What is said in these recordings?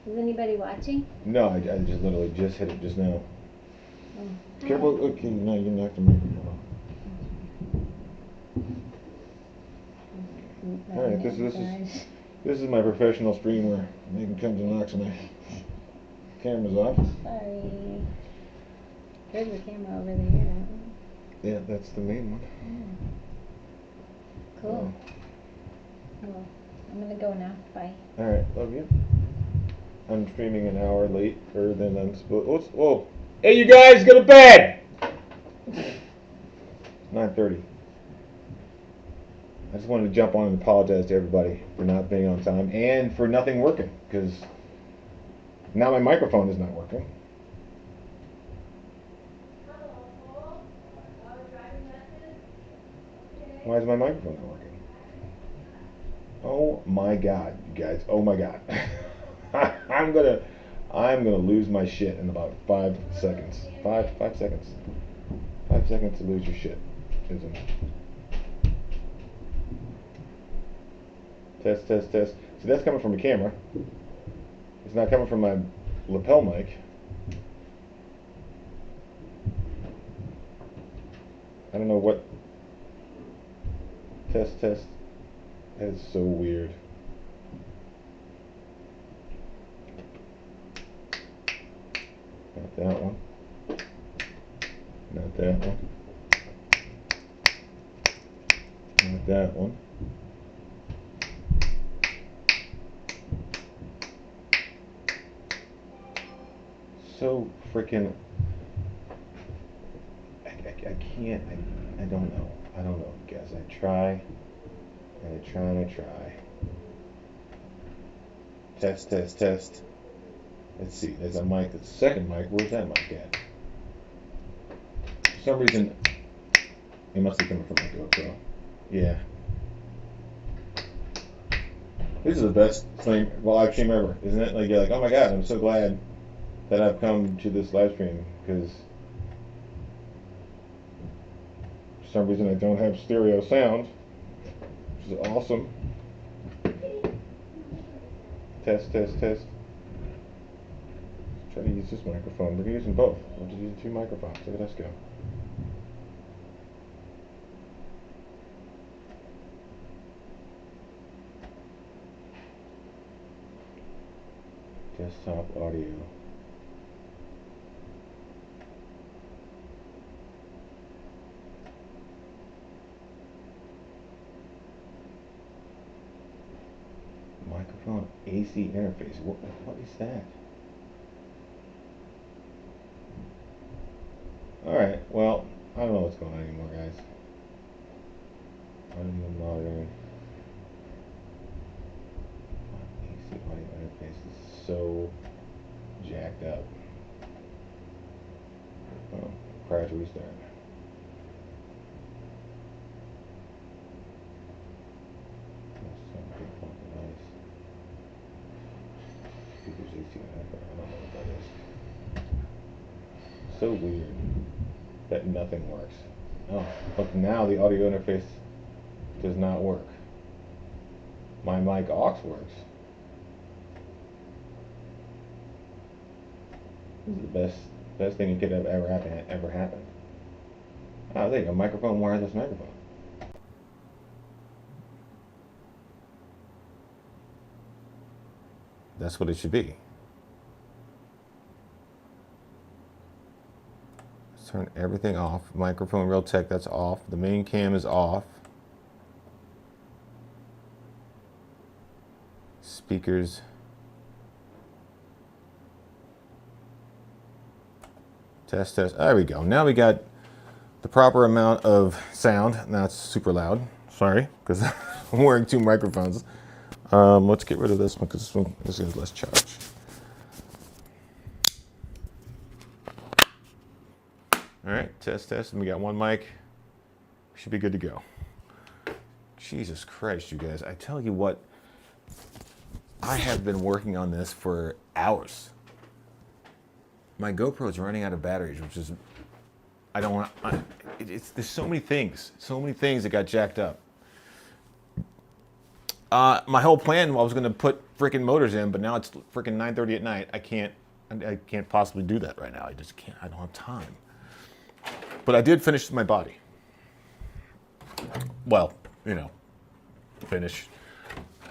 Is anybody watching? No, I just literally just hit it just now. Oh. Careful. Okay, no, you knocked the microphone off. Alright, this is my professional stream where Megan comes and knocks my cameras off. Sorry. There's a camera over there. Yeah, that's the main one. Cool. Well, I'm gonna go now. Bye. Alright, love you. I'm streaming an hour later than I'm supposed. Whoa! Hey, you guys, go to bed. 9:30. I just wanted to jump on and apologize to everybody for not being on time and for nothing working, because now my microphone is not working. Why is my microphone not working? Oh my god, you guys! Oh my god! I'm gonna lose my shit in about 5 seconds. 5 seconds. 5 seconds to lose your shit. Test, test, test. See, that's coming from a camera. It's not coming from my lapel mic. I don't know what. Test, test. That is so weird. Not that one. Not that one. Not that one. So freaking. I can't. I don't know. I don't know, guys. I try. And I try and I try. Test, test, test. Let's see. There's a mic. The second mic. Where's that mic at? For some reason, it must be coming from my GoPro. Yeah. This is the best live stream ever, isn't it? Like, you're like, oh my god, I'm so glad that I've come to this live stream, because for some reason I don't have stereo sound, which is awesome. Test, test, test. Try to use this microphone. We're using both. We're just using 2 microphones. Look at us go. Desktop audio. Microphone AC interface. What is that? Alright, well, I don't know what's going on anymore, guys. Audio monitoring. AC audio interface is so jacked up. Oh, prior to restart. Some big funk device. Speakers AC interface. I don't know what that is. So weird that nothing works. Oh, look, now the audio interface does not work. My mic aux works. This is the best thing that could have ever happened. Oh, there you go, microphone, wireless microphone. That's what it should be. Let's turn everything off. Microphone Realtek, that's off. The main cam is off. Speakers. Test, test. There we go. Now we got the proper amount of sound. Now it's super loud. Sorry, because I'm wearing 2 microphones. Let's get rid of this one because this is less charge. All right, test, test. And we got 1 mic. We should be good to go. Jesus Christ, you guys. I tell you what, I have been working on this for hours. My GoPro is running out of batteries, which is, I don't want to, there's so many things that got jacked up. My whole plan, I was going to put freaking motors in, but now it's freaking 9:30 at night. I can't possibly do that right now. I just can't. I don't have time. But I did finish my body. Well, finish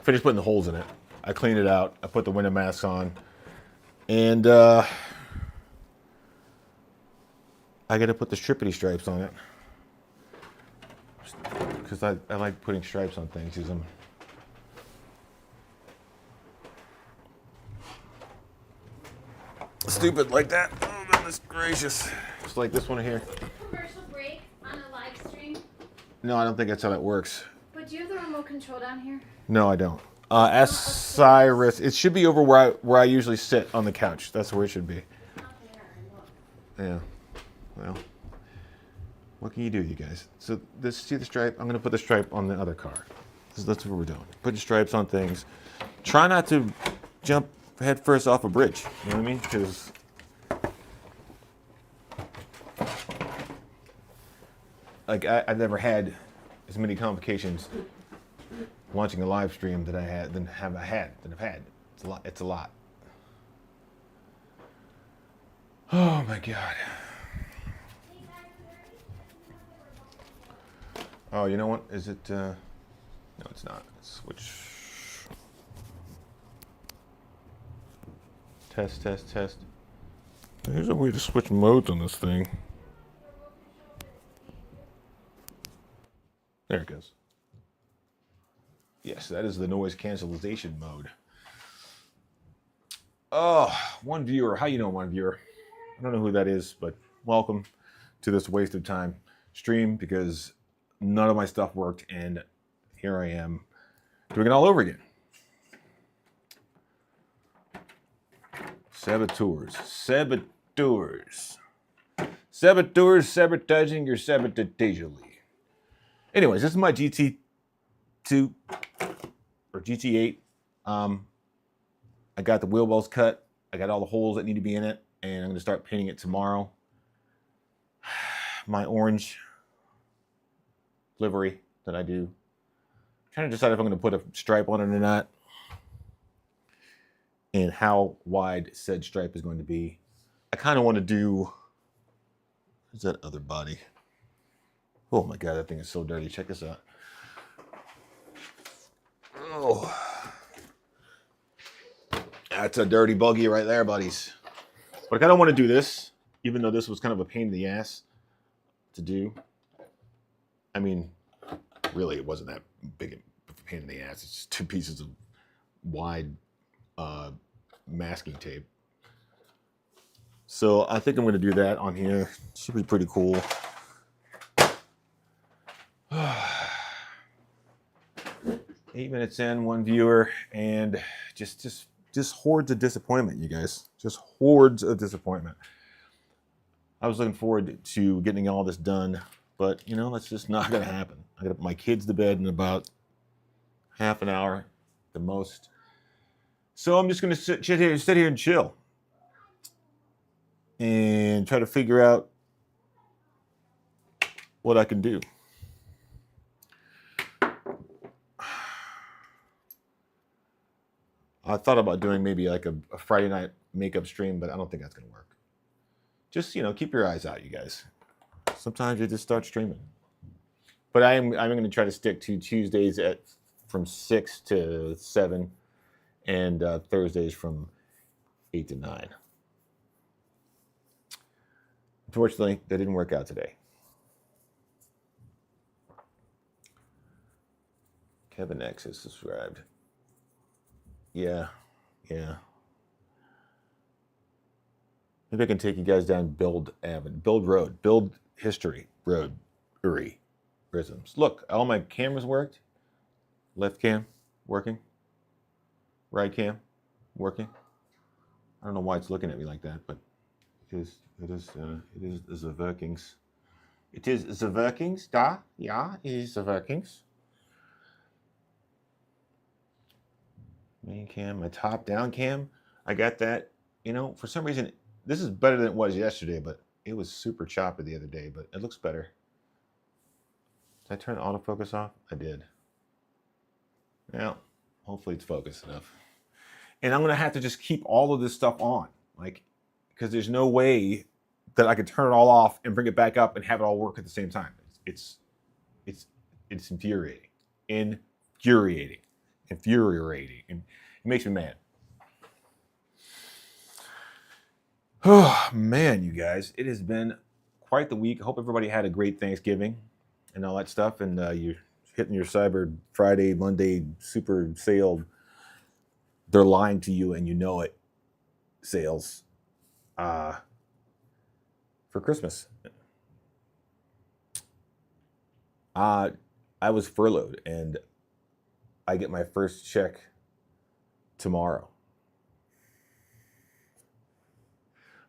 putting the holes in it. I cleaned it out. I put the window masks on, and I got to put the strippity stripes on it because I like putting stripes on things. Use them. Stupid like that. Oh goodness gracious! Just like this one here. Commercial break on a live stream. No, I don't think that's how that works. But do you have the remote control down here? No, I don't. Ask Cyrus. It should be over where I usually sit on the couch. That's where it should be. Not there. Look. Yeah. Well, what can you do, you guys? So see the stripe? I'm going to put the stripe on the other car. So that's what we're doing. Putting stripes on things. Try not to jump head first off a bridge. You know what I mean? Because I've never had as many complications watching a live stream that I've had. It's a lot. Oh my God. Oh, you know what? Is it? No, it's not. Switch. Test. There's a way to switch modes on this thing. There it goes. Yes, that is the noise cancellation mode. Oh, one viewer. How you know one viewer? I don't know who that is, but welcome to this waste of time stream because none of my stuff worked, and here I am doing it all over again. Saboteurs. Sabotaging your sabotageally. Anyways, this is my GT2 or GT8. I got the wheel wells cut. I got all the holes that need to be in it, and I'm going to start painting it tomorrow. My orange livery that I do. I'm trying to decide if I'm going to put a stripe on it or not, and how wide said stripe is going to be. I kind of want to do. What's that other body? Oh my God, that thing is so dirty. Check this out. Oh, that's a dirty buggy right there, buddies. But I kind of want to do this, even though this was kind of a pain in the ass to do. I mean, really, it wasn't that big a pain in the ass. It's just 2 pieces of wide masking tape. So I think I'm going to do that on here. Should be pretty cool. 8 minutes in, 1 viewer, and just hordes of disappointment, you guys. Just hordes of disappointment. I was looking forward to getting all this done, but that's just not going to happen. I got to put my kids to bed in about half an hour, the most. So I'm just going to sit here and chill, and try to figure out what I can do. I thought about doing maybe like a Friday night makeup stream, but I don't think that's going to work. Just, keep your eyes out, you guys. Sometimes you just start streaming. But I'm going to try to stick to Tuesdays from 6 to 7 and Thursdays from 8 to 9. Unfortunately, that didn't work out today. Kevin X has subscribed. Yeah. Maybe I can take you guys down Build History Road, Uri, Prisms. Look, all my cameras worked. Left cam, working. Right cam, working. I don't know why it's looking at me like that, but it is the workings. It is the workings, da? Yeah, it is the workings. Main cam, my top down cam, I got that. For some reason, this is better than it was yesterday, but it was super choppy the other day, but it looks better. Did I turn the autofocus off? I did. Well, hopefully it's focused enough. And I'm going to have to just keep all of this stuff on, like, because there's no way that I could turn it all off and bring it back up and have it all work at the same time. It's infuriating, and it makes me mad. Oh man, you guys, it has been quite the week. I hope everybody had a great Thanksgiving and all that stuff, and you're hitting your Cyber Friday, Monday super sale. They're lying to you, and you know it. Sales for Christmas. I was furloughed, and I get my first check tomorrow.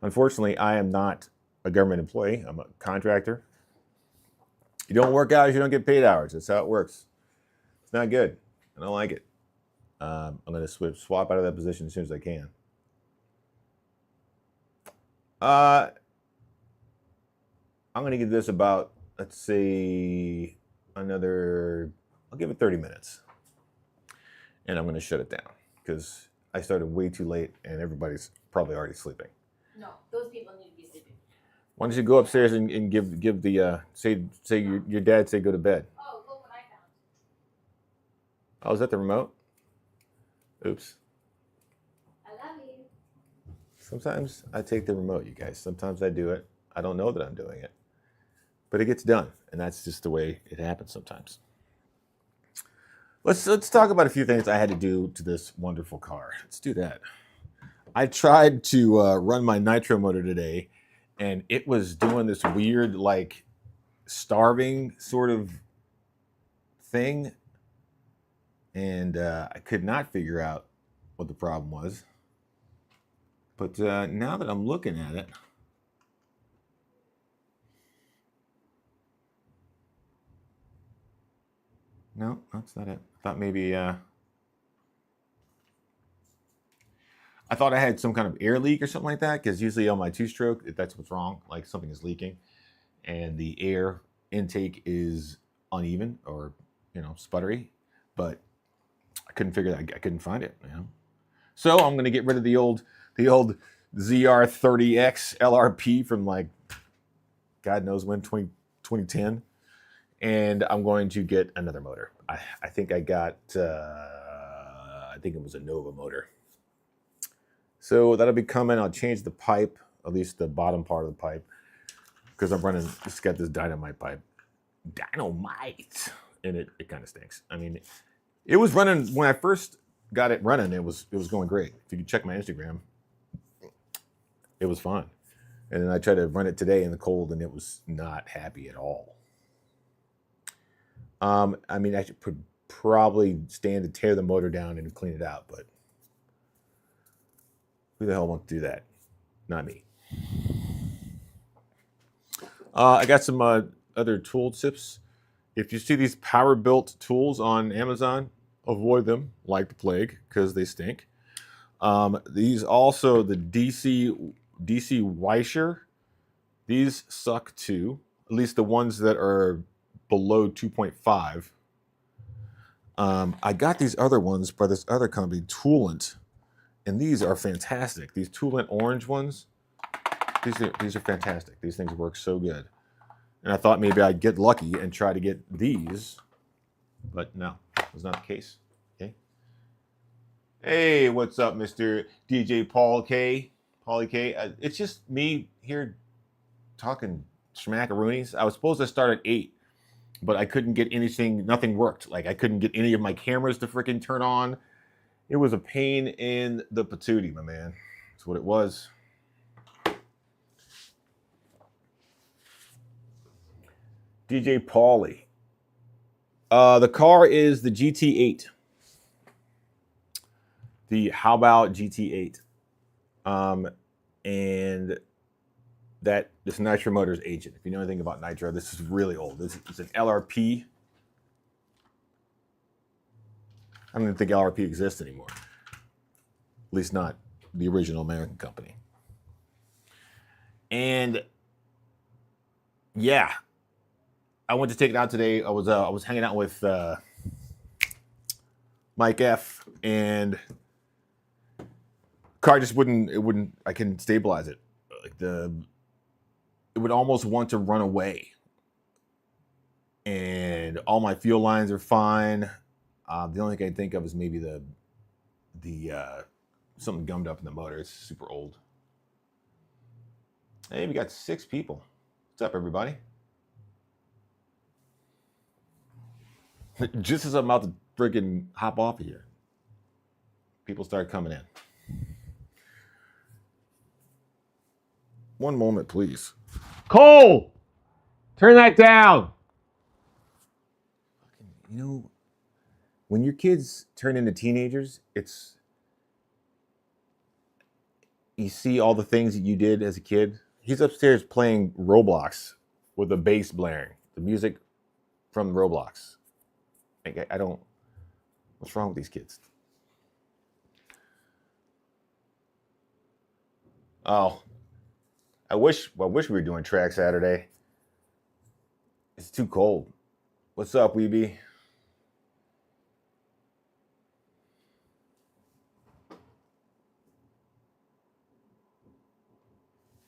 Unfortunately, I am not a government employee. I'm a contractor. You don't work hours, you don't get paid hours. That's how it works. It's not good. I don't like it. I'm going to swap out of that position as soon as I can. I'm going to give this about, let's say, I'll give it 30 minutes. And I'm going to shut it down because I started way too late and everybody's probably already sleeping. No, those people need to be sleeping. Why don't you go upstairs and give the say your dad say go to bed. Oh, look what I found. Oh, is that the remote? Oops. I love you. Sometimes I take the remote, you guys. Sometimes I do it. I don't know that I'm doing it. But it gets done, and that's just the way it happens sometimes. Let's talk about a few things I had to do to this wonderful car. Let's do that. I tried to run my nitro motor today, and it was doing this weird, like, starving sort of thing. And I could not figure out what the problem was. But now that I'm looking at it, no, that's not it. I thought maybe I thought I had some kind of air leak or something like that, because usually on my two-stroke, that's what's wrong. Like something is leaking, and the air intake is uneven or sputtery. But I couldn't figure that. I couldn't find it. So I'm gonna get rid of the old ZR30X LRP from like God knows when, 2010, and I'm going to get another motor. I think I got I think it was a Nova motor. So that'll be coming. I'll change the pipe, at least the bottom part of the pipe, because I'm running. It's got this dynamite pipe, and it kind of stinks. I mean, it was running when I first got it running. It was going great. If you can check my Instagram, it was fun. And then I tried to run it today in the cold, and it was not happy at all. I mean, I should probably stand to tear the motor down and clean it out, but who the hell wants to do that? Not me. I got some other tool tips. If you see these power-built tools on Amazon, avoid them like the plague because they stink. These also, the DC Weischer, these suck too. At least the ones that are below 2.5. I got these other ones by this other company, Toolant, and these are fantastic. These Toolant orange ones, these are fantastic. These things work so good. And I thought maybe I'd get lucky and try to get these, but no, that was not the case. Okay. Hey, what's up, Mr. DJ Paul K? Paulie K. It's just me here talking schmackaroonies. I was supposed to start at 8, but I couldn't get anything. Nothing worked. Like I couldn't get any of my cameras to freaking turn on. It was a pain in the patootie, my man. That's what it was. DJ Paulie. The car is the GT8. The How About GT8. And that this nitro motor is ancient. If you know anything about nitro, this is really old. This is an LRP. I don't even think LRP exists anymore. At least not the original American company. And yeah, I went to take it out today. I was hanging out with Mike F, and car just wouldn't. It wouldn't. I couldn't stabilize it. Like it would almost want to run away. And all my fuel lines are fine. The only thing I can think of is maybe the something gummed up in the motor. It's super old. Hey, we got 6 people. What's up, everybody? Just as I'm about to freaking hop off of here, people start coming in. One moment, please. Cole, turn that down. You know, when your kids turn into teenagers, you see all the things that you did as a kid. He's upstairs playing Roblox with the bass blaring, the music from Roblox. I don't. What's wrong with these kids? Oh, I wish we were doing track Saturday. It's too cold. What's up, Weeby?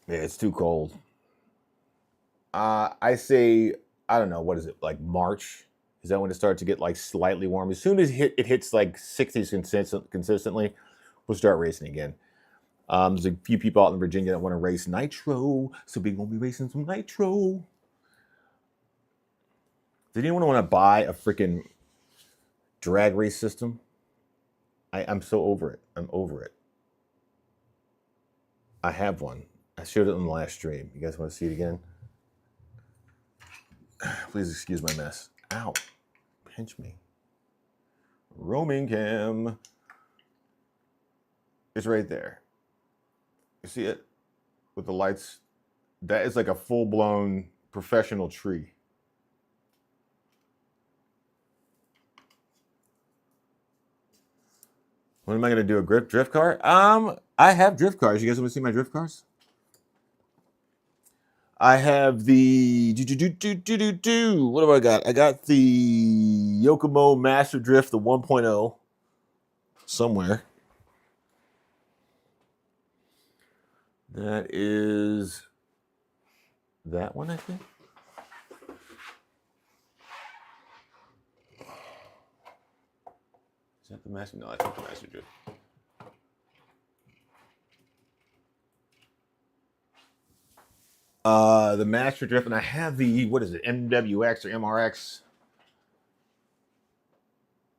Yeah, it's too cold. I say, I don't know, what is it, like March? Is that when it starts to get like slightly warm? As soon as it hits like 60s consistently, we'll start racing again. There's a few people out in Virginia that want to race Nitro, so we're going to be racing some Nitro. Did anyone want to buy a freaking drag race system? I'm so over it. I'm over it. I have one. I showed it on the last stream. You guys want to see it again? Please excuse my mess. Ow. Pinch me. Roaming cam. It's right there. You see it? With the lights. That is like a full-blown professional tree. When am I going to do a drift car? I have drift cars. You guys want to see my drift cars? I have the what do I got? I got the Yokomo Master Drift, the 1.0, somewhere. That is that one, I think. Is that the Master? No, I think the Master Drift. The Master Drift, and I have the, what is it, MWX or MRX.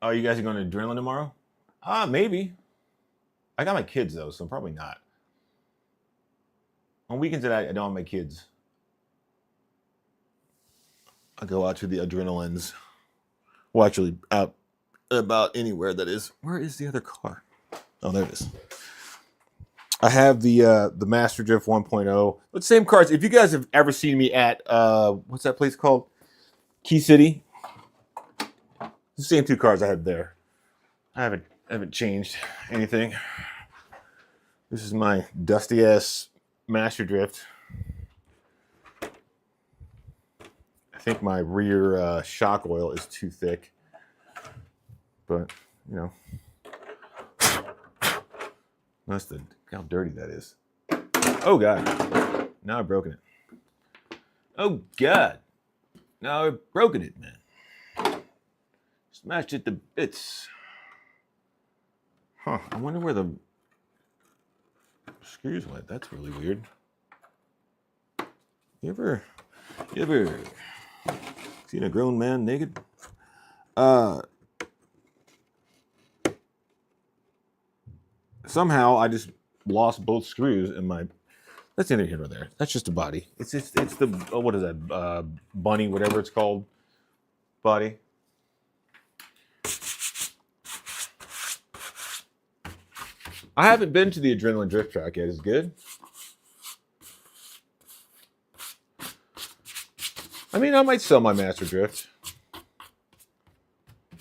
Oh, you guys are going to Adrenaline tomorrow? Maybe. I got my kids, though, so probably not. On weekends that I don't have my kids, I go out to the Adrenalines. Well, actually, out about anywhere that is. Where is the other car? Oh, there it is. I have the Master Drift 1.0. But same cars. If you guys have ever seen me at what's that place called? Key City. The same 2 cars I had there. I haven't changed anything. This is my dusty ass Master Drift. I think my rear shock oil is too thick. But, you know. That's how dirty that is. Oh, God. Now I've broken it. Oh, God. Now I've broken it, man. Smashed it to bits. Huh. I wonder where the screws went. That's really weird. You ever seen a grown man naked? Somehow I just lost both screws in my. That's neither here nor there. That's just a body. It's the what is that? Bunny, whatever it's called, body. I haven't been to the Adrenaline Drift Track yet. Is it good? I mean, I might sell my Master Drift.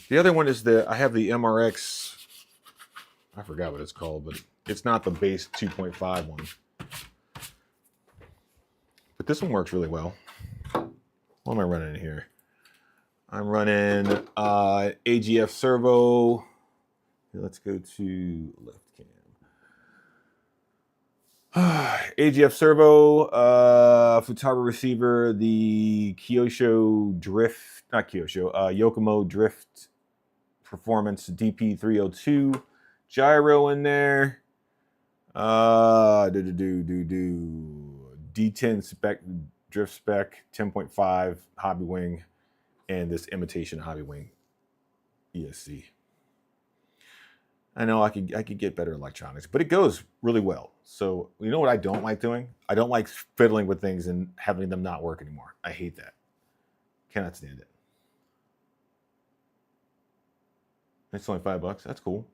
The other one is I have the MRX. I forgot what it's called, but it's not the base 2.5 one. But this one works really well. What am I running here? I'm running AGF servo. Let's go to left cam. AGF servo, Futaba receiver, the Kyosho Drift, not Kyosho, Yokomo Drift Performance DP302, gyro in there, D10 spec, drift spec, 10.5 Hobby Wing, and this imitation Hobby Wing ESC. I know I could get better electronics, but it goes really well. So you know what I don't like doing? I don't like fiddling with things and having them not work anymore. I hate that. Cannot stand it. It's only $5. That's cool.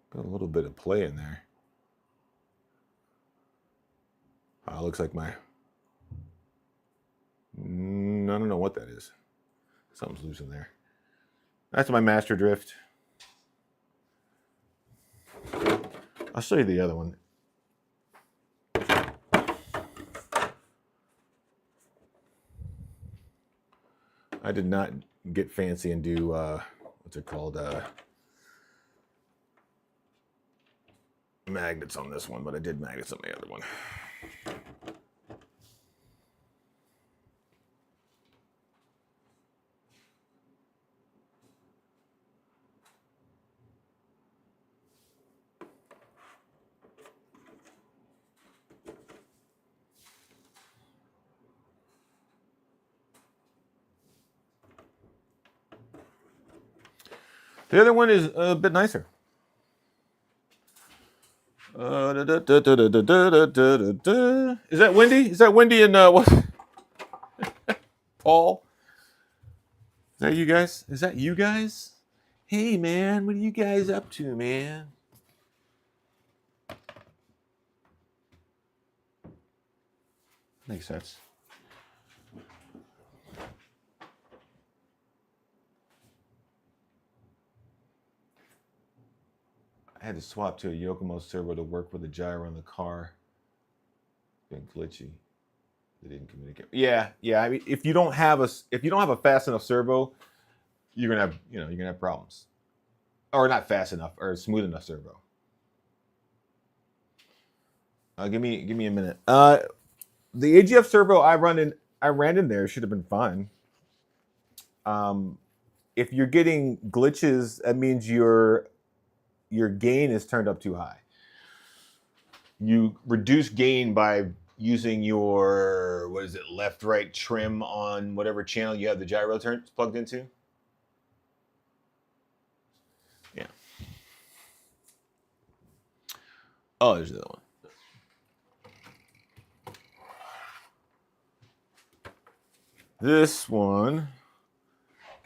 Got a little bit of play in there. Looks like my... I don't know what that is. Something's loose in there. That's my master drift. I'll show you the other one. I did not get fancy and do, what's it called? Magnets on this one, but I did magnets on the other one. The other one is a bit nicer. Is that Wendy? Is that Wendy and what? Paul? Is that you guys? Is that you guys? Hey man, what are you guys up to, man? Makes sense. I had to swap to a Yokomo servo to work with the gyro in the car. Been glitchy. They didn't communicate. Yeah. I mean, if you don't have a fast enough servo, you're gonna have problems, or not fast enough or smooth enough servo. Give me a minute. The AGF servo I ran in there should have been fine. If you're getting glitches, that means your gain is turned up too high. You reduce gain by using your, left-right trim on whatever channel you have the gyro plugged into. Yeah. Oh, there's the other one. This one,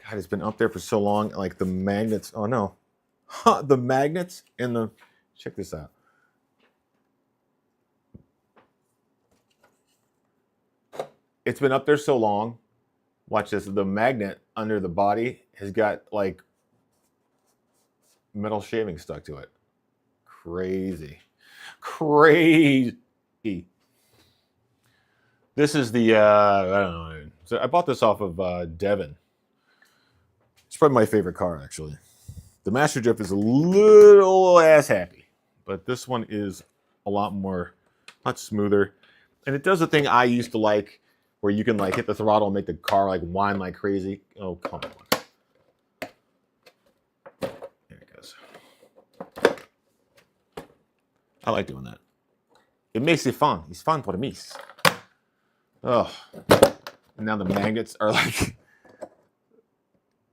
God, it's been up there for so long. Like the magnets, oh no. The magnets and the, check this out. It's been up there so long. Watch this. The magnet under the body has got like metal shaving stuck to it. Crazy. This is the, I don't know. So I bought this off of Devon. It's probably my favorite car, actually. The Master Drift is a little ass happy, but this one is a lot smoother. And it does the thing I used to like, where you can like hit the throttle and make the car like whine like crazy. Oh, come on. There it goes. I like doing that. It makes it fun. It's fun for me. Oh, and now the magnets are like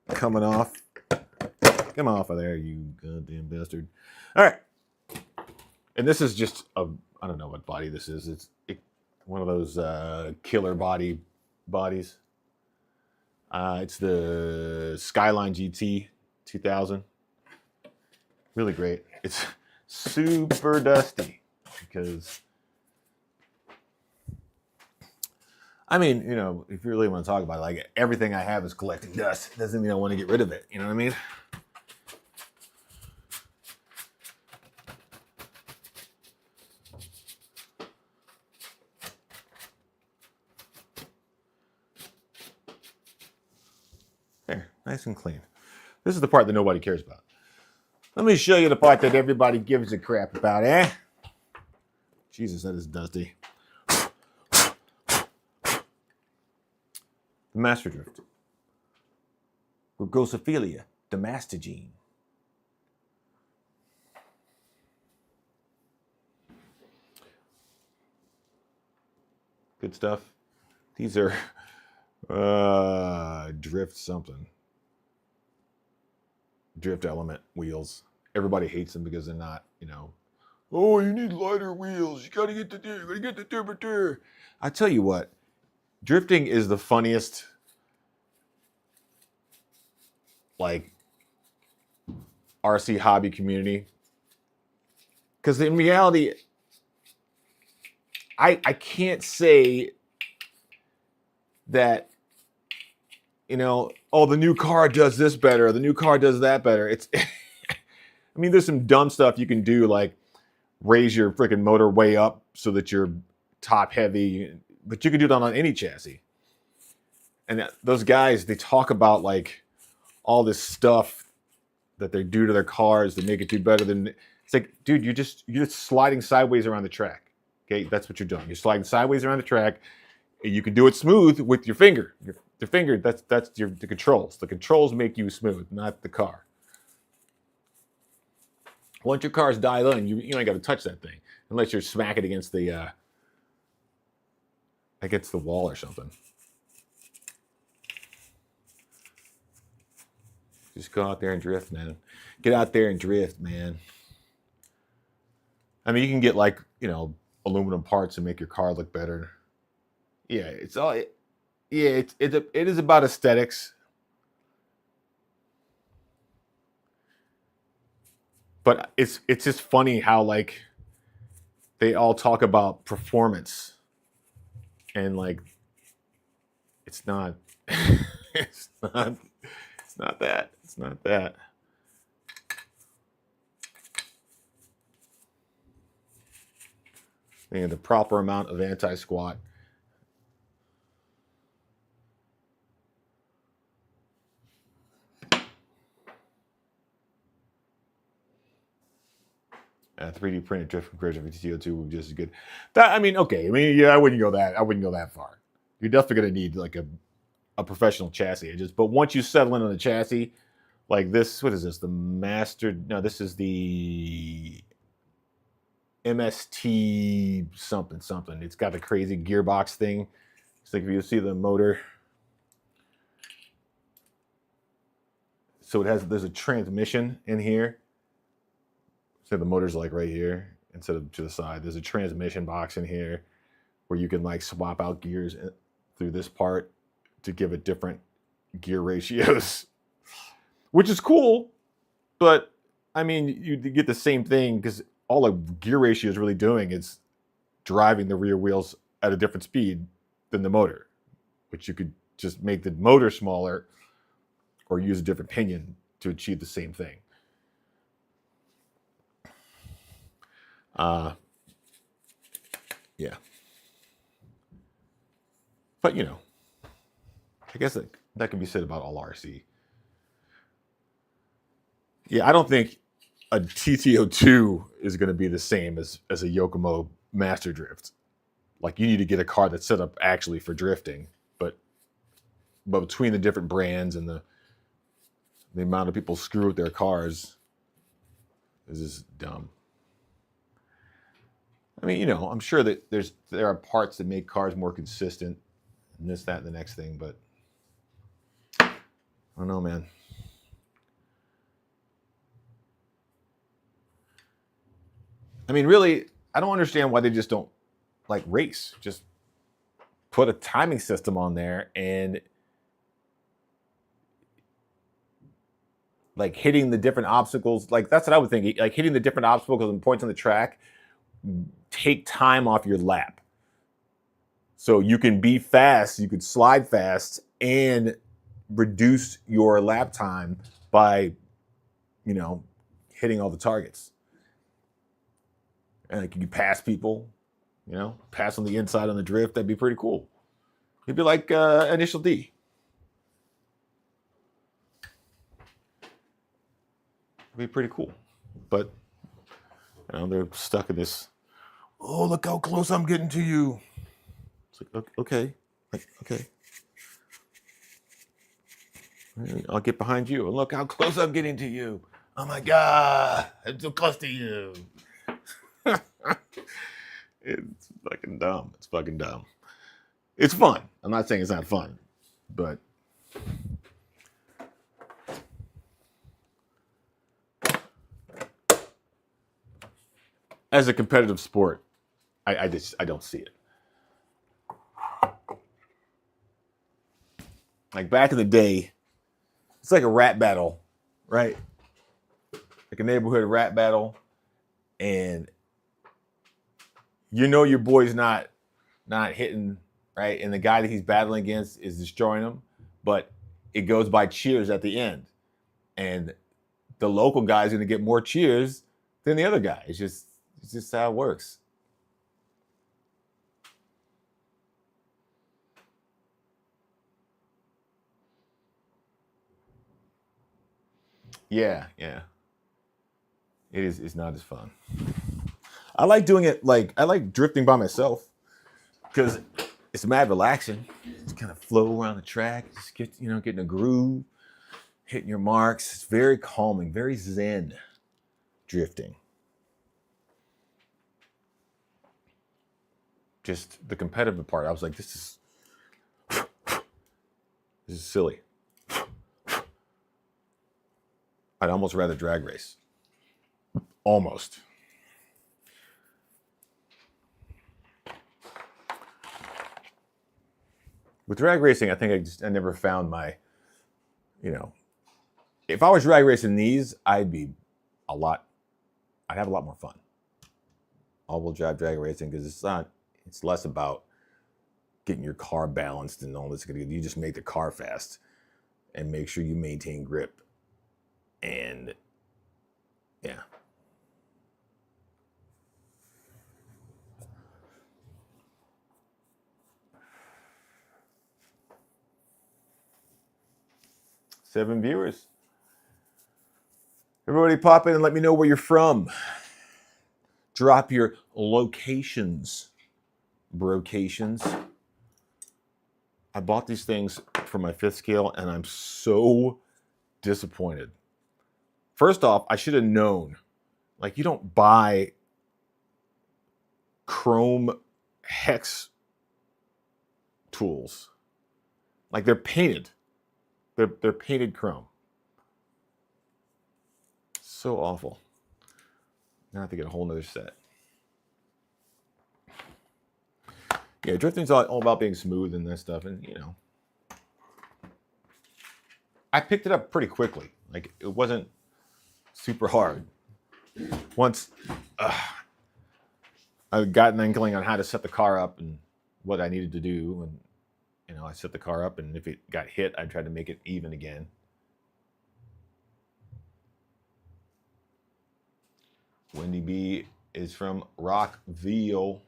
coming off. Come off of there, you goddamn bastard. All right. And this is just I don't know what body this is. It's one of those killer bodies. It's the Skyline GT 2000. Really great. It's super dusty because, I mean, if you really want to talk about it, like everything I have is collecting dust. Doesn't mean I want to get rid of it. You know what I mean? There, nice and clean. This is the part that nobody cares about. Let me show you the part that everybody gives a crap about, eh? Jesus, that is dusty. The master drift. Rugosophila damastogene. Good stuff. These are drift something. Drift element wheels. Everybody hates them because they're not, you know, oh, you need lighter wheels. You gotta get the turbo. I tell you what, drifting is the funniest, like, RC hobby community. Because in reality, I can't say that, you know, oh, the new car does this better, the new car does that better. It's, I mean, there's some dumb stuff you can do, like raise your freaking motor way up so that you're top heavy, but you can do that on any chassis. And those guys, they talk about like all this stuff that they do to their cars to make it do better than. It's like, dude, you're just sliding sideways around the track. Okay, that's what you're doing. You're sliding sideways around the track. You can do it smooth with your finger. Your finger, that's the controls. The controls make you smooth, not the car. Once your car's dialed in, you ain't got to touch that thing unless you're smacking against the wall or something. Just go out there and drift, man. Get out there and drift, man. I mean, you can get like, you know, aluminum parts and make your car look better. Yeah, it's all. Yeah, it is about aesthetics. But it's just funny how like they all talk about performance, and like it's not it's not that. It's not that. And the proper amount of anti-squat. A 3D printed drift compression for TCO2 would be just as good. That, I mean, okay. I mean, yeah, I wouldn't go that far. You're definitely gonna need like a professional chassis. But once you settle in on the chassis, like this, what is this? The Master? No, this is the MST something. It's got the crazy gearbox thing. It's like if you see the motor. So there's a transmission in here. So the motor's like right here instead of to the side. There's a transmission box in here where you can like swap out gears through this part to give it different gear ratios, which is cool. But I mean, you get the same thing because all the gear ratio is really doing is driving the rear wheels at a different speed than the motor, which you could just make the motor smaller or use a different pinion to achieve the same thing. Yeah. But, you know, I guess that can be said about all RC. Yeah, I don't think a TTO2 is going to be the same as a Yokomo Master Drift. Like, you need to get a car that's set up actually for drifting. But between the different brands and the amount of people screw with their cars is just dumb. I mean, you know, I'm sure that there are parts that make cars more consistent and this, that, and the next thing, but I don't know, man. I mean, really, I don't understand why they just don't like race. Just put a timing system on there and like hitting the different obstacles. Like that's what I would think. Like hitting the different obstacles and points on the track take time off your lap. So you can be fast, you could slide fast and reduce your lap time by, you know, hitting all the targets. And like you can pass people, you know, pass on the inside on the drift. That'd be pretty cool. It'd be like Initial D. It'd be pretty cool. But they're stuck in this. Oh, look how close I'm getting to you. It's like, okay, okay. I'll get behind you. And look how close I'm getting to you. Oh my God, I'm so close to you. It's fucking dumb. It's fucking dumb. It's fun. I'm not saying it's not fun, but as a competitive sport, I don't see it. Like back in the day, it's like a rap battle, right? Like a neighborhood rap battle, and your boy's not hitting, right? And the guy that he's battling against is destroying him, but it goes by cheers at the end. And the local guy's gonna get more cheers than the other guy. It's just how it works. Yeah. It's not as fun. I like doing it I like drifting by myself because it's mad relaxing. Just kind of flow around the track, just getting a groove, hitting your marks. It's very calming, very zen drifting. Just the competitive part, I was like, this is silly. I'd almost rather drag race. Almost. With drag racing, I think I never found my, if I was drag racing these, I'd have a lot more fun. All-wheel drive drag racing, because it's less about getting your car balanced and all this. You just make the car fast and make sure you maintain grip. And yeah. Seven viewers. Everybody pop in and let me know where you're from. Drop your locations, brocations. I bought these things for my fifth scale and I'm so disappointed. First off, I should have known. Like, you don't buy chrome hex tools. Like, they're painted. They're painted chrome. So awful. Now I have to get a whole nother set. Yeah, drifting's all about being smooth and that stuff, and I picked it up pretty quickly. Like, it wasn't super hard. Once I got an inkling on how to set the car up and what I needed to do, and I set the car up, and if it got hit, I tried to make it even again. Wendy B is from Rockville.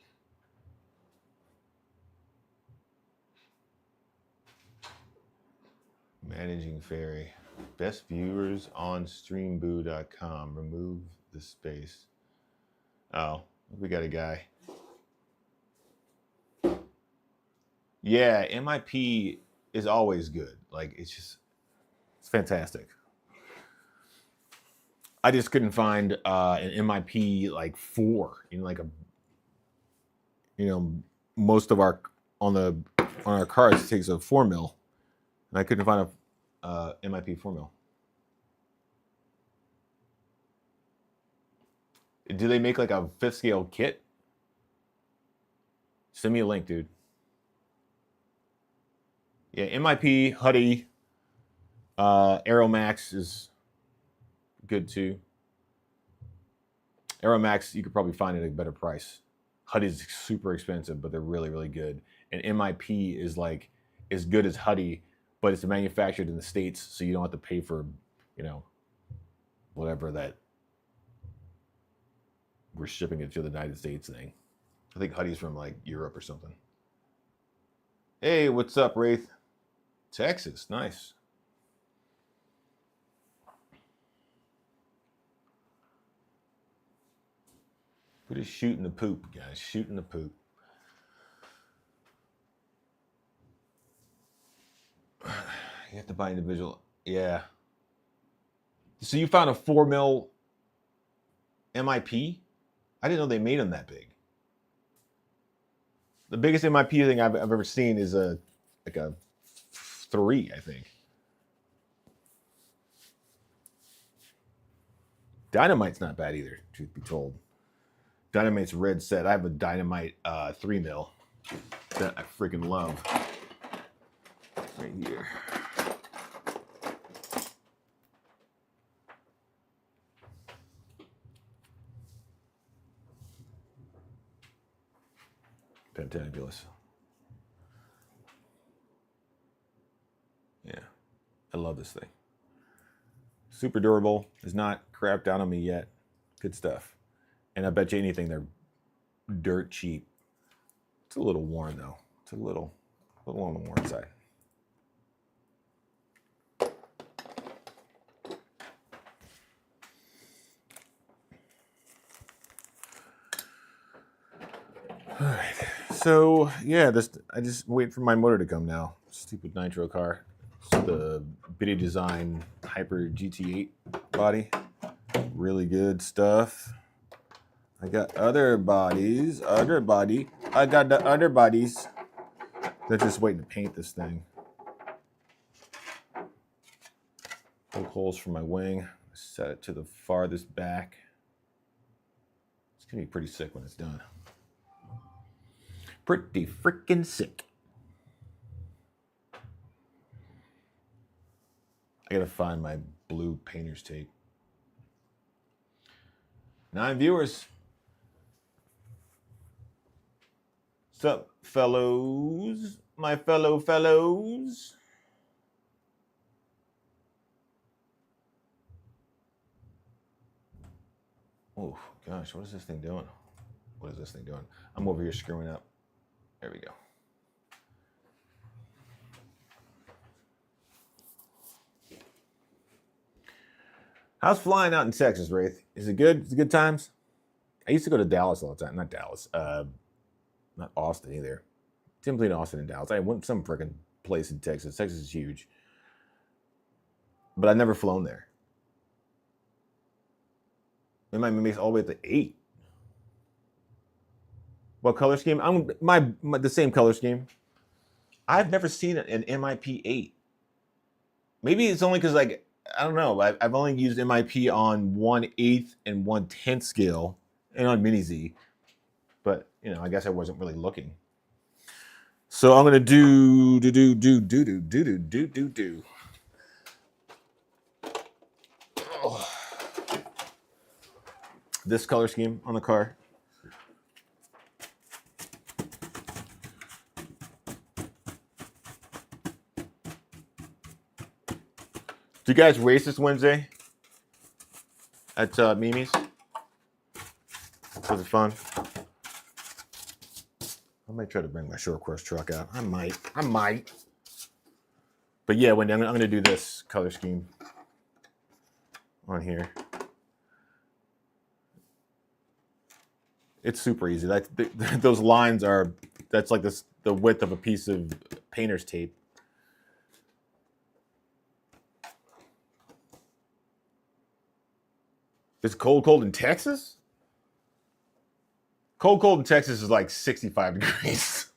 Managing Fairy. Best viewers on streamboo.com. Remove the space. Oh, we got a guy. Yeah, MIP is always good. Like, it's fantastic. I just couldn't find an MIP like 4 in like most of our on our cars it takes a 4 mil, and I couldn't find a MIP 4 mil. Do they make like a 5th scale kit? Send me a link, dude. Yeah, MIP, Huddy, Aeromax is good too. Aeromax you could probably find at a better price. Huddy's super expensive, but they're really, really good. And MIP is like as good as Huddy, but it's manufactured in the States, so you don't have to pay for, whatever that we're shipping it to the United States thing. I think Huddy's from like Europe or something. Hey, what's up, Wraith? Texas, nice. We're just shooting the poop, guys. Shooting the poop. You have to buy individual. Yeah. So you found a 4mm MIP? I didn't know they made them that big. The biggest MIP thing I've ever seen is a 3, I think. Dynamite's not bad either, truth be told. Dynamite's red set. I have a Dynamite 3mm that I freaking love. Right here. Fantabulous. Yeah, I love this thing. Super durable. Has not crapped down on me yet. Good stuff. And I bet you anything they're dirt cheap. It's a little worn though. It's a little on the worn side. All right. So yeah, I just wait for my motor to come now. Stupid nitro car. It's the Bitty Design Hyper GT8 body. Really good stuff. I got other bodies. I got the other bodies. They're just waiting to paint this thing. Poke holes for my wing. Set it to the farthest back. It's gonna be pretty sick when it's done. Pretty freaking sick. I gotta find my blue painter's tape. 9 viewers. Sup, fellows? My fellow fellows? Oh, gosh, what is this thing doing? What is this thing doing? I'm over here screwing up. There we go. How's flying out in Texas, Wraith? Is it good? Is it good times? I used to go to Dallas all the time. Not Dallas. Not Austin either. Simply in Austin and Dallas. I went some freaking place in Texas. Texas is huge. But I've never flown there. It might make all the way to 8. What color scheme? I'm the same color scheme. I've never seen an MIP 8. Maybe it's only because, like, I don't know. I've only used MIP on 1/8 and 1/10 scale and on Mini Z. But, you know, I guess I wasn't really looking. So I'm going to do. Oh. This color scheme on the car. Do you guys race this Wednesday at Mimi's? Was it fun? I might try to bring my short course truck out. I might. But yeah, Wendy, I'm going to do this color scheme on here. It's super easy. Those lines are, that's like the width of a piece of painter's tape. It's cold in Texas? Cold in Texas is like 65 degrees.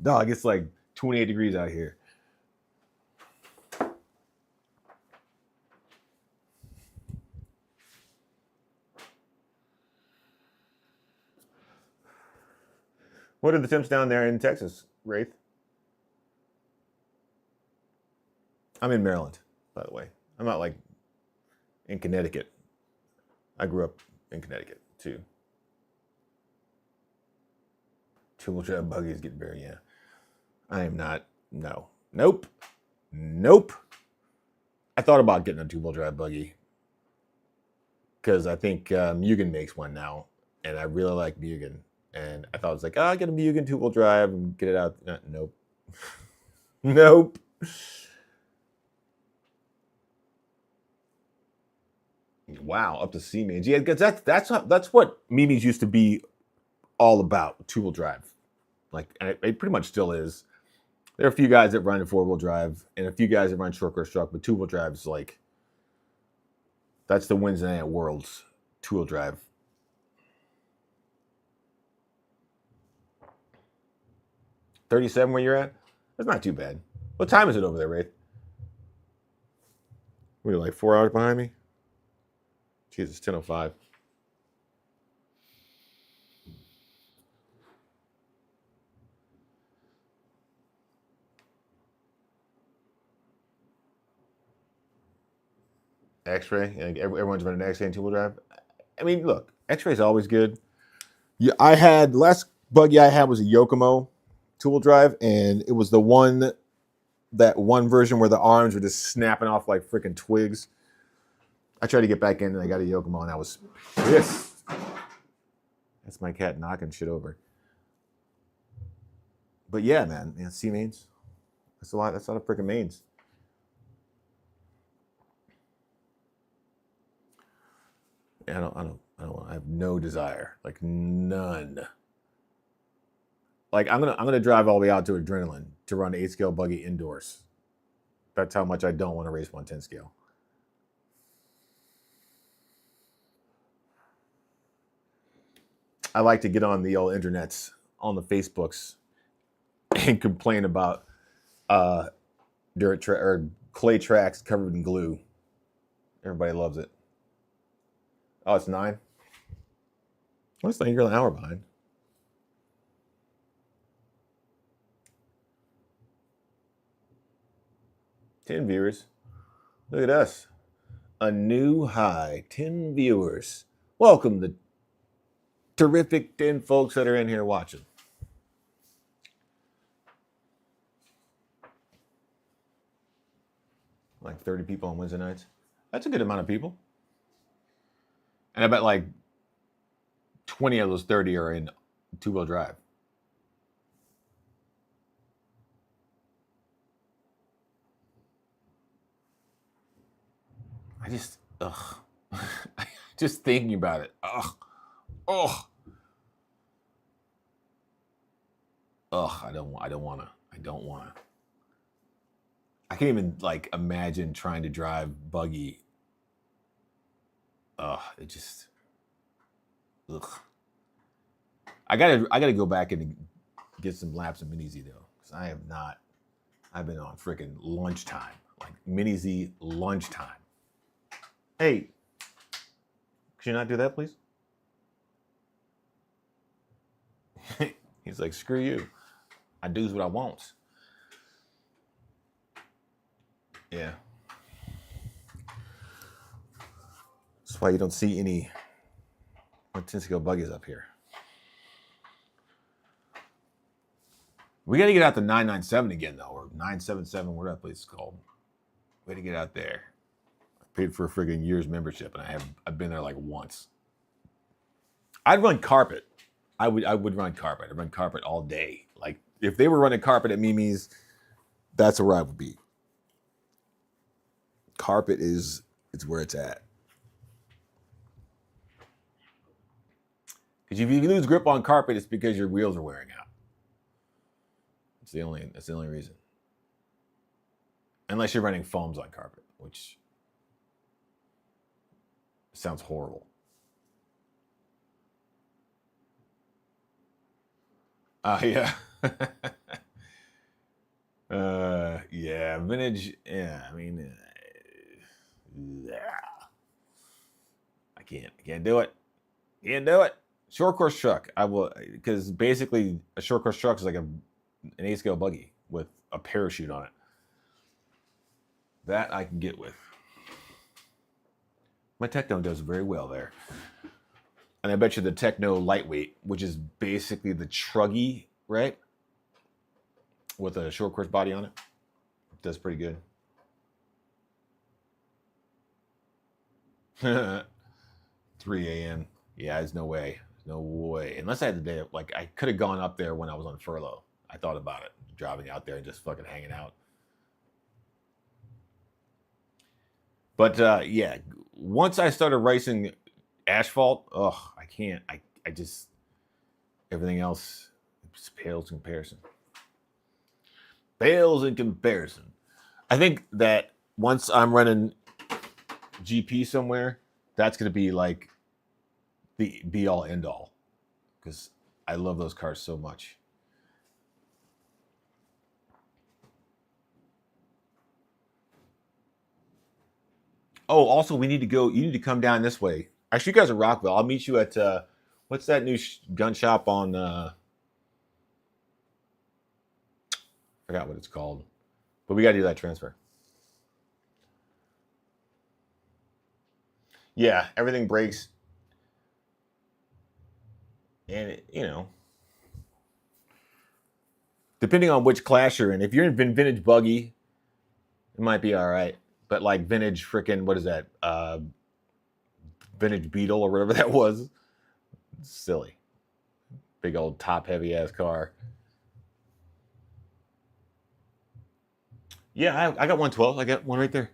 Dog, it's like 28 degrees out here. What are the temps down there in Texas, Wraith? I'm in Maryland, by the way. I'm not like in Connecticut. I grew up in Connecticut too. Two-wheel drive buggies get very, yeah. I am not, no. Nope. I thought about getting a two-wheel drive buggy because I think Mugen makes one now, and I really like Mugen. And I thought it was like, I'll get a Mugen two-wheel drive and get it out. Nope. Nope. Wow, up to C mains. Yeah, because that's what Mimi's used to be all about. 2-wheel drive, like, and it pretty much still is. There are a few guys that run in 4-wheel drive, and a few guys that run short course truck, but 2-wheel drive is like that's the Wednesday Night Worlds 2-wheel drive. $37 where you're at? That's not too bad. What time is it over there, Wraith? Were you like 4 hours behind me? Jesus, 10:05. X-ray. Like everyone's running X-ray and 2-wheel drive. I mean, look, X-ray is always good. Yeah, the last buggy I had was a Yokomo 2-wheel drive, and it was that one version where the arms were just snapping off like freaking twigs. I tried to get back in, and I got a Yokomo, and I was pissed. That's my cat knocking shit over. But yeah, man, C mains. That's a lot. That's a lot of freaking mains. Yeah, I have no desire, like none. Like I'm gonna drive all the way out to Adrenaline to run 8-scale buggy indoors. That's how much I don't want to race 110 scale. I like to get on the old internets, on the Facebooks, and complain about clay tracks covered in glue. Everybody loves it. Oh, it's 9. What's that? You're an hour behind. $10 viewers. Look at us. A new high. 10 viewers. Welcome to terrific 10 folks that are in here watching. Like 30 people on Wednesday nights. That's a good amount of people. And I bet like 20 of those 30 are in 2-wheel drive. Just thinking about it. I don't wanna. I can't even like imagine trying to drive buggy. It just. I gotta go back and get some laps of Mini Z though, because I have not. I've been on freaking lunchtime, like Mini Z lunchtime. Hey, could you not do that, please? He's like, screw you. I do's what I want. Yeah. That's why you don't see any 110-scale buggies up here. We got to get out to 997 again, though, or 977, whatever that place is called. We got to get out there. I paid for a friggin' year's membership, and I've been there like once. I'd run carpet. I would run carpet. I'd run carpet all day. Like, if they were running carpet at Mimi's, that's where I would be. Carpet is where it's at. Because if you lose grip on carpet, it's because your wheels are wearing out. That's the only reason. Unless you're running foams on carpet, which sounds horrible. Yeah. Yeah, vintage. Yeah, I mean, I can't do it. Can't do it. Short course truck. I will, because basically a short course truck is like an 8-scale buggy with a parachute on it. That I can get with. My Techno does very well there. And I bet you the Techno Lightweight, which is basically the Truggy, right? With a short course body on it. Does pretty good. 3 a.m. Yeah, there's no way. No way. Unless I had the day, like I could have gone up there when I was on furlough. I thought about it. Driving out there and just fucking hanging out. But yeah, once I started racing asphalt, I can't. I just, everything else pales in comparison. Pales in comparison. I think that once I'm running GP somewhere, that's going to be like the be all end all, because I love those cars so much. Oh, also, we need to go. You need to come down this way. Actually, you guys are Rockville. I'll meet you at what's that new gun shop on? I forgot what it's called, but we got to do that transfer. Yeah, everything breaks, and depending on which class you're in. If you're in vintage buggy, it might be all right. But like vintage freaking, what is that? Vintage Beetle or whatever that was. It's silly. Big old top heavy ass car. Yeah, I got 112. I got one right there.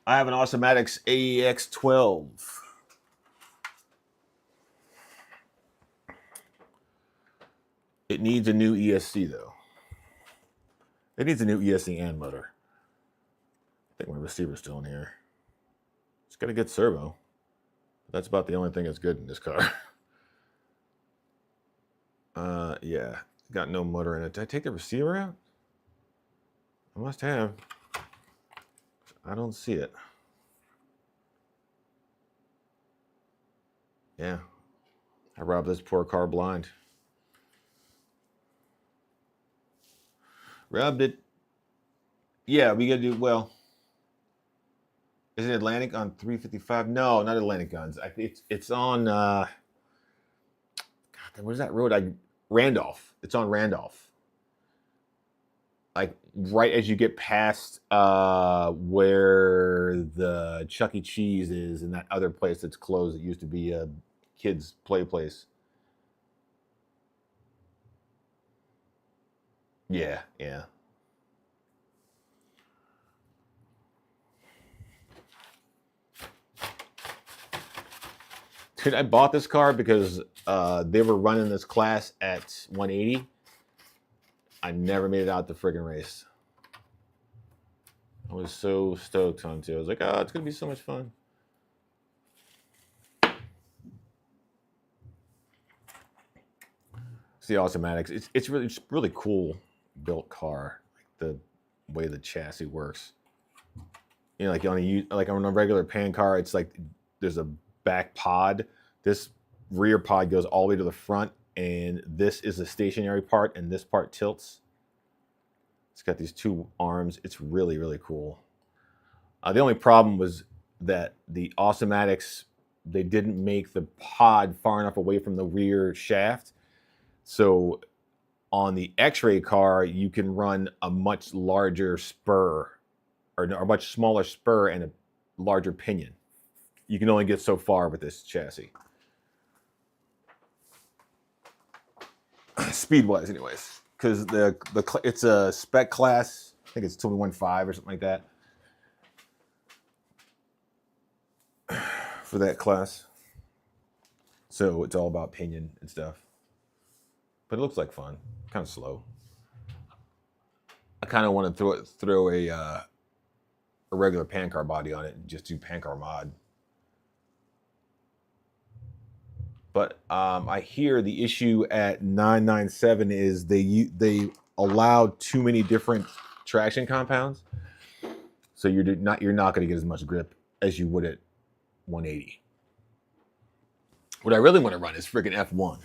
I have an Automatics AEX 12. It needs a new ESC though. It needs a new ESC and motor. I think my receiver's still in here. It's got a good servo. That's about the only thing that's good in this car. Yeah, got no motor in it. Did I take the receiver out? I must have. I don't see it. Yeah, I robbed this poor car blind. Robbed it. Yeah, we gotta do well. Is it Atlantic on 355? No, not Atlantic Guns. It's on. God, where's that road? Randolph. It's on Randolph. Like right as you get past where the Chuck E. Cheese is, and that other place that's closed. It used to be a kids' play place. Yeah. Dude, I bought this car because they were running this class at 180. I never made it out the friggin' race. I was so stoked on it. I was like, oh, it's gonna be so much fun. It's the Automatics. It's really cool built car. Like the way the chassis works. Like on a regular pan car, it's like there's a back pod. This rear pod goes all the way to the front, and this is the stationary part, and this part tilts. It's got these two arms. It's really, really cool. The only problem was that the Automatics, they didn't make the pod far enough away from the rear shaft. So on the X-Ray car, you can run a much larger spur, or a much smaller spur and a larger pinion. You can only get so far with this chassis. Speed-wise, anyways. Because it's a spec class. I think it's 21.5 or something like that. For that class. So it's all about pinion and stuff. But it looks like fun. Kind of slow. I kind of want to throw a regular pan car body on it and just do pan car mod. But I hear the issue at 997 is they allowed too many different traction compounds, so you're not going to get as much grip as you would at 180. What I really want to run is freaking F1.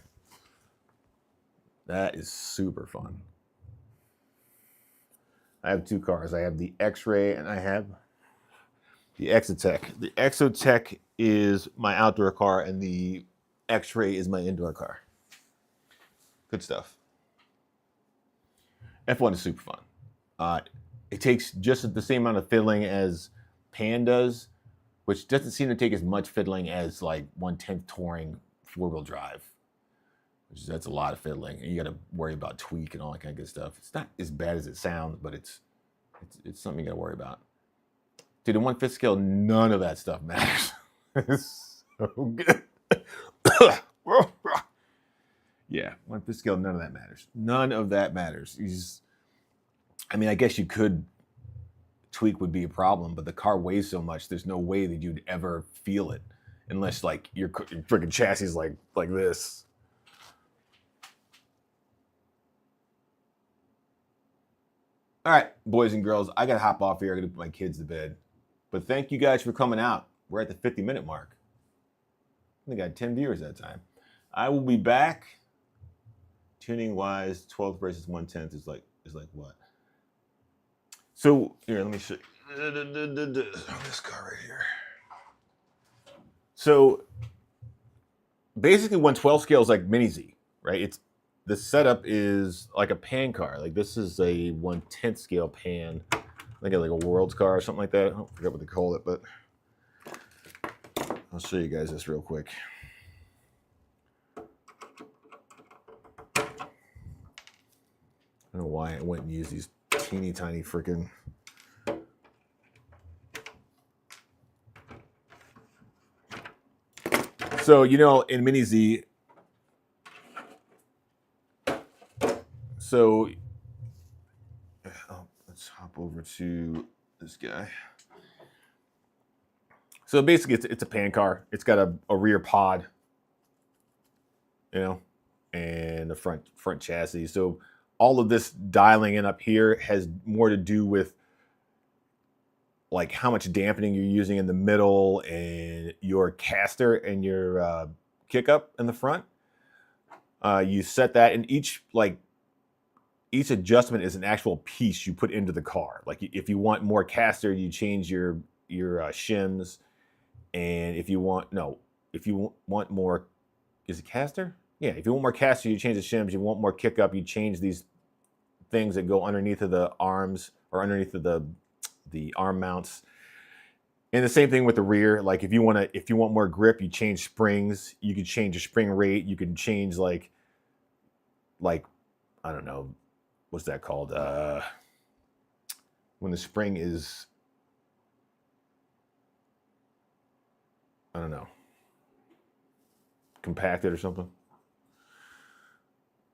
That is super fun. I have two cars. I have the X-Ray and I have the Exotec. The Exotec is my outdoor car, and the X-Ray is my indoor car. Good stuff. F1 is super fun. It takes just the same amount of fiddling as Pan does, which doesn't seem to take as much fiddling as like 1/10 touring 4-wheel drive. That's a lot of fiddling, and you got to worry about tweak and all that kind of good stuff. It's not as bad as it sounds, but it's something you got to worry about. Dude, in 1/5 scale, none of that stuff matters. It's so good. Yeah, 1/5 scale, none of that matters. None of that matters. I mean, I guess you could tweak would be a problem, but the car weighs so much, there's no way that you'd ever feel it unless like your freaking chassis is like this. All right, boys and girls, I gotta hop off here. I gotta put my kids to bed. But thank you guys for coming out. We're at the 50-minute mark. I think I got 10 viewers that time. I will be back. Tuning wise, 12th versus 1/10 is like what? So here, let me show you. This car right here. So basically 1/12 scale is like Mini Z, right? The setup is like a pan car. Like this is a 1/10 scale pan. I think like a world's car or something like that. I don't forget what they call it, but I'll show you guys this real quick. I don't know why I went and used these teeny tiny freaking. So, in Mini Z, let's hop over to this guy. So basically it's a pan car. It's got a rear pod, and a front chassis. So all of this dialing in up here has more to do with like how much dampening you're using in the middle and your caster and your kick up in the front. You set that, and each adjustment is an actual piece you put into the car. Like if you want more caster, you change your shims, and if you want more, is it caster? Yeah, if you want more caster, you change the shims. You want more kick up, you change these things that go underneath of the arms or underneath of the arm mounts. And the same thing with the rear. Like if you want more grip, you change springs. You can change your spring rate. You can change like I don't know, what's that called? When the spring is, I don't know, compacted or something.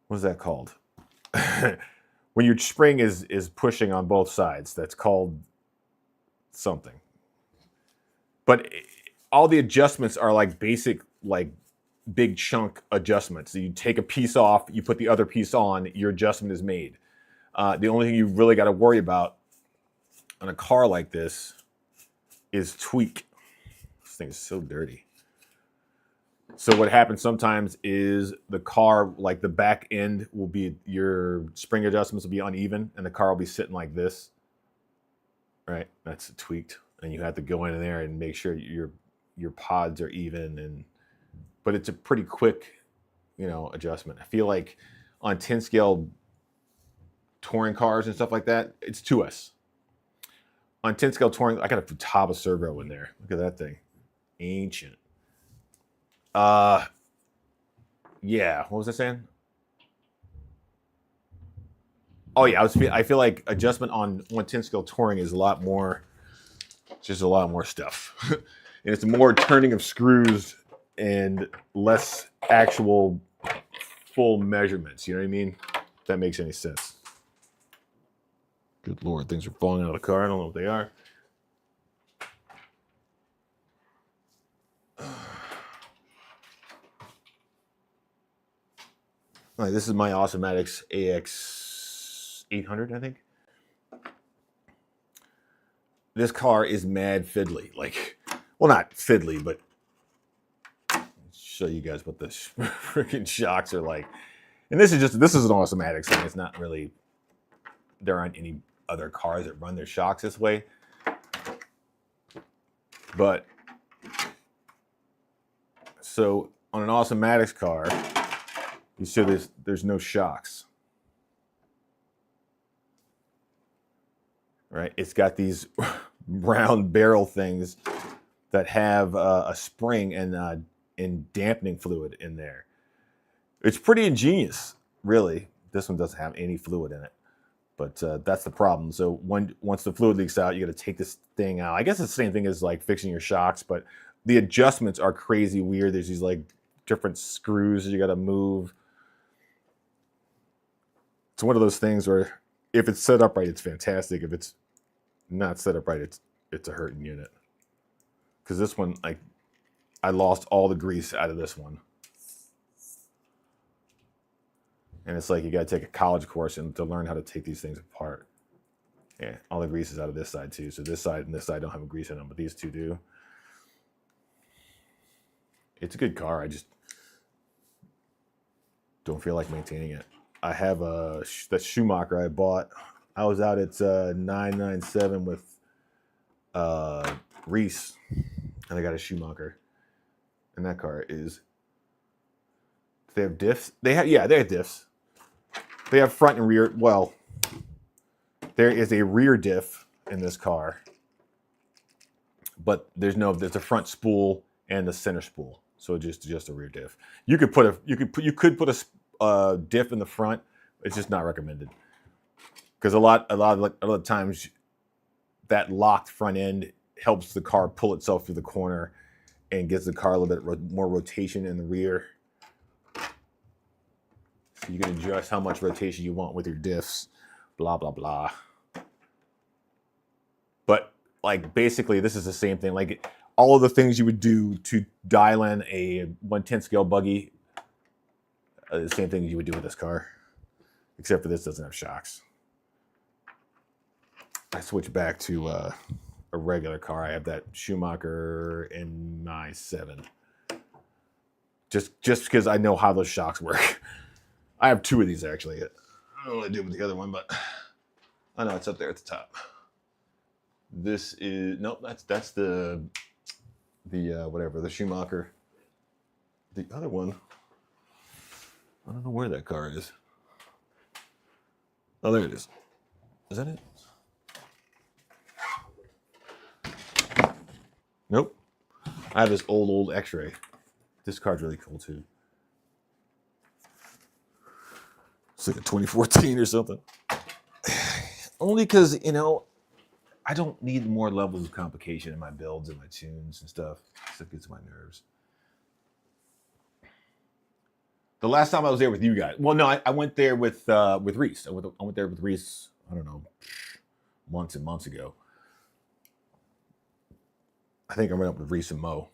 What's that called? When your spring is pushing on both sides, that's called something. But all the adjustments are like basic, like big chunk adjustments. So you take a piece off, you put the other piece on, your adjustment is made. The only thing you really got to worry about on a car like this is tweak. This thing is so dirty. So what happens sometimes is the car, like the back end will be, your spring adjustments will be uneven and the car will be sitting like this. Right? That's tweaked. And you have to go in there and make sure your pods are even, but it's a pretty quick, adjustment. I feel like on 10 scale touring cars and stuff like that, it's 2S. On 10 scale touring, I got a Futaba servo in there. Look at that thing. Ancient. Yeah, what was I saying? Oh yeah, I feel like adjustment on 110 scale touring is a lot more stuff. And it's more turning of screws and less actual full measurements. You know what I mean? If that makes any sense. Good Lord, things are falling out of the car. I don't know what they are. All right, this is my Awesomatics AX 800, I think. This car is mad fiddly. Well, not fiddly, but I'll show you guys what the freaking shocks are like. And this is an Awesomatics thing. It's not really, there aren't any other cars that run their shocks this way. But, so on an Awesomatics car, you see there's no shocks. Right? It's got these round barrel things that have a spring and dampening fluid in there. It's pretty ingenious, really. This one doesn't have any fluid in it, but that's the problem. So once the fluid leaks out, you got to take this thing out. I guess it's the same thing as like fixing your shocks, but the adjustments are crazy weird. There's these like different screws that you got to move. It's one of those things where if it's set up right, it's fantastic. If it's not set up right, it's a hurting unit. Because this one, like, I lost all the grease out of this one. And it's like you got to take a college course and to learn how to take these things apart. Yeah, all the grease is out of this side too. So this side and this side don't have a grease in them, but these two do. It's a good car. I just don't feel like maintaining it. I have that Schumacher I bought. I was out at 997 with Reese, and I got a Schumacher. And that car is. They have diffs. They have diffs. They have front and rear. Well, there is a rear diff in this car, but there's a front spool and the center spool. So just a rear diff. You could put a diff in the front. It's just not recommended because a lot of times that locked front end helps the car pull itself through the corner and gives the car a little bit more rotation in the rear. So you can adjust how much rotation you want with your diffs, blah blah blah. But like basically, this is the same thing. Like all of the things you would do to dial in a 1/10 scale buggy, the same thing you would do with this car, except for this doesn't have shocks. I switched back to a regular car. I have that Schumacher MI7. Just because I know how those shocks work. I have two of these actually. I don't know what I did with the other one, but I know it's up there at the top. This is that's the whatever, the Schumacher. The other one, I don't know where that car is. Oh, there it is. Is that it? Nope. I have this old X-Ray. This car's really cool too. It's like a 2014 or something. Only because, I don't need more levels of complication in my builds and my tunes and stuff. It gets my nerves. The last time I was there with you guys, well, no, I went there with Reese. I went there with Reese, I don't know, months and months ago. I think I went up with Reese and Mo.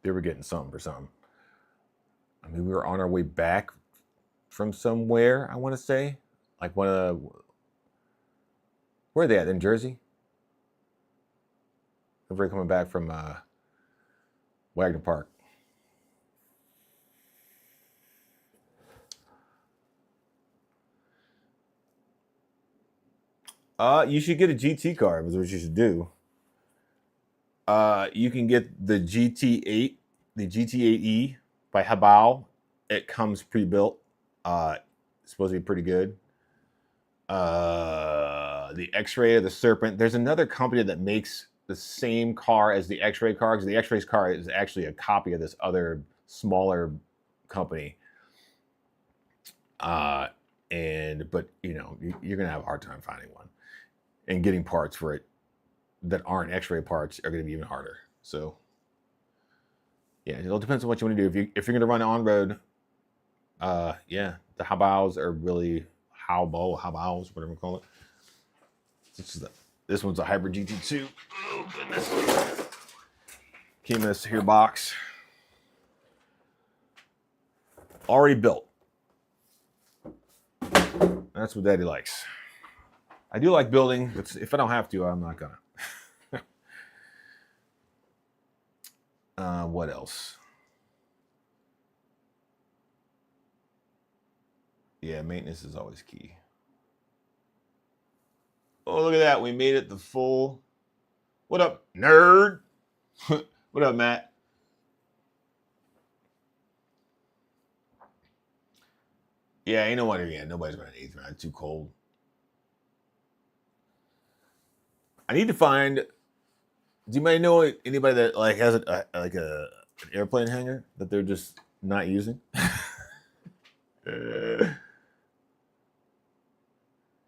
They were getting something for something. I mean, we were on our way back from somewhere, I want to say. Like where are they at? In Jersey? We're coming back from Wagner Park. You should get a GT car, is what you should do. You can get the GT8, the GT8E by Habao. It comes pre-built. It's supposed to be pretty good. The X-Ray or the Serpent. There's another company that makes the same car as the X-Ray car, because the X-Ray's car is actually a copy of this other smaller company. But you're gonna have a hard time finding one, and getting parts for it that aren't X-Ray parts are gonna be even harder. So yeah, it all depends on what you want to do. If you're gonna run on road, the Habaos are really Habaos, whatever you call it. This one's a hybrid GT2. Oh goodness! Came in this here box, already built. That's what Daddy likes. I do like building, but if I don't have to, I'm not gonna. What else? Yeah, maintenance is always key. Oh, look at that. We made it the full. What up, nerd? What up, Matt? Yeah, ain't no wonder. Yeah, nobody's running eighth round. It's too cold. I need to find. Do you might know anybody that like has an airplane hangar that they're just not using.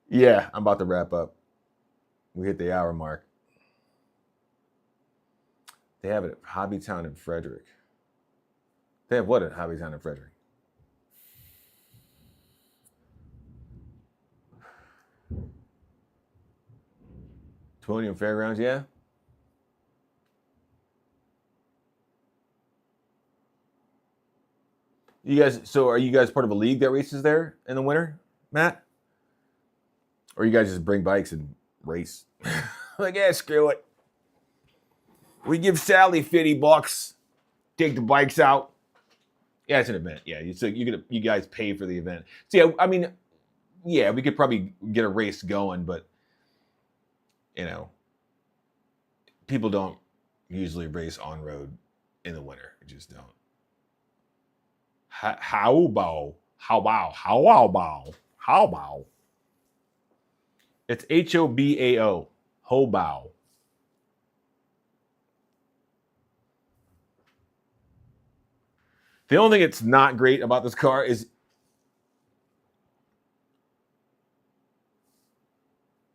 Yeah, I'm about to wrap up. We hit the hour mark. They have it at Hobbytown in Frederick. They have what at Hobbytown in Frederick? Timonium Fairgrounds, yeah. You guys, so are you guys part of a league that races there in the winter, Matt? Or you guys just bring bikes and race? Like, yeah, screw it. We give Sally $50, take the bikes out. Yeah, it's an event. Yeah, you guys pay for the event. So yeah, I mean, yeah, we could probably get a race going, but you know, people don't usually race on road in the winter. They just don't. How about? It's Hobao. Hobao. The only thing that's not great about this car is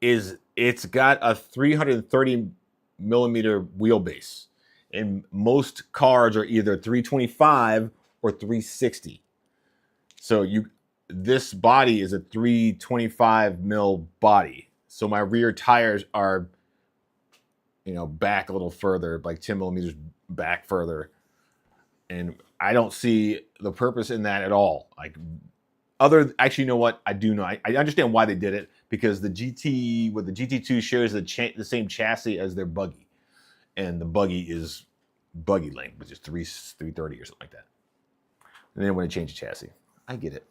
it's got a 330 millimeter wheelbase, and most cars are either 325 or 360. So this body is a 325 mil body. So my rear tires are, back a little further, like 10 millimeters back further. And I don't see the purpose in that at all. Actually, you know what? I do know. I understand why they did it, because the GT2 shares the same chassis as their buggy. And the buggy is buggy length, which is 330 or something like that. And then when they change the chassis. I get it.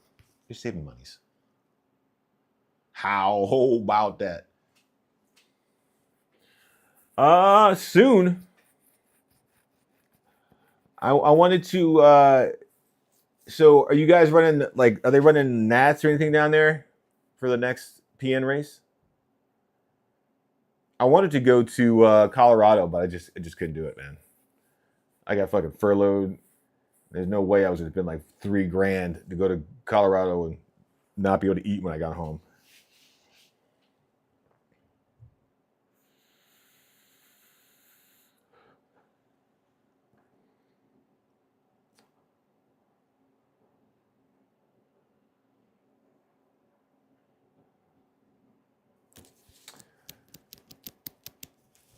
You're saving monies. How about that? Soon. I wanted to. So, are you guys running are they running Nats or anything down there for the next PN race? I wanted to go to Colorado, but I just couldn't do it, man. I got fucking furloughed. There's no way I was going to spend like $3,000 to go to Colorado and not be able to eat when I got home.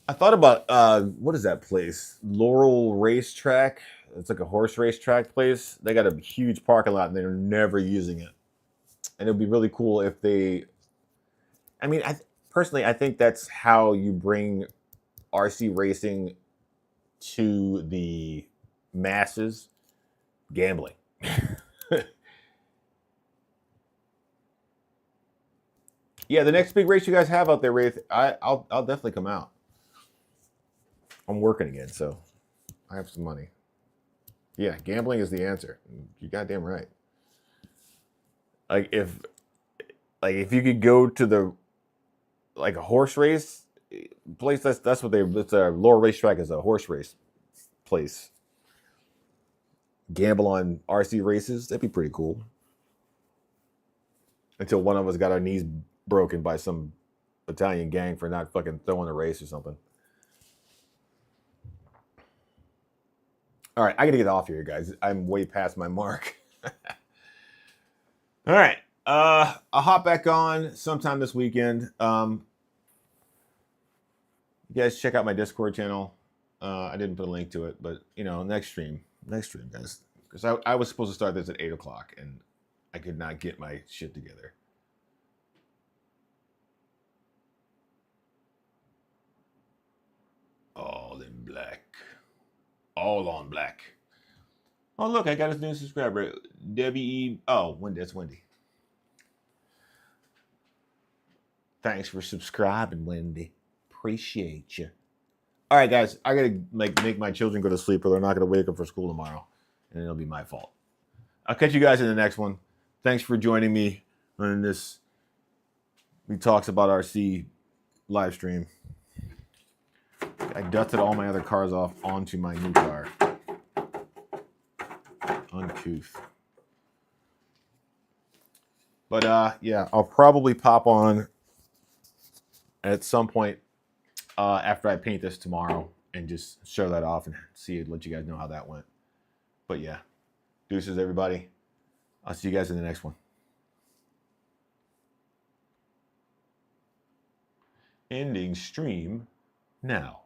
I thought about what is that place? Laurel Racetrack. It's like a horse racetrack place. They got a huge parking lot and they're never using it. And it would be really cool if they. I mean, personally, I think that's how you bring RC racing to the masses. Gambling. Yeah, the next big race you guys have out there, Wraith, I'll definitely come out. I'm working again, so I have some money. Yeah, gambling is the answer. You're goddamn right. If you could go to a horse race place, that's what it's a Laurel Racetrack is a horse race place. Gamble on RC races, that'd be pretty cool. Until one of us got our knees broken by some Italian gang for not fucking throwing a race or something. All right, I got to get off here, guys. I'm way past my mark. All right. I'll hop back on sometime this weekend. You guys check out my Discord channel. I didn't put a link to it, but, next stream, guys. Because I was supposed to start this at 8 o'clock, and I could not get my shit together. All in black. All on black. Oh, look, I got a new subscriber. Debbie. Oh, that's Wendy. Thanks for subscribing, Wendy. Appreciate you. All right, guys. I got to make my children go to sleep or they're not going to wake up for school tomorrow. And it'll be my fault. I'll catch you guys in the next one. Thanks for joining me on this We Talks About RC live stream. I dusted all my other cars off onto my new car. Uncut. tooth. But yeah, I'll probably pop on at some point after I paint this tomorrow and just show that off and let you guys know how that went. But yeah, deuces everybody. I'll see you guys in the next one. Ending stream now.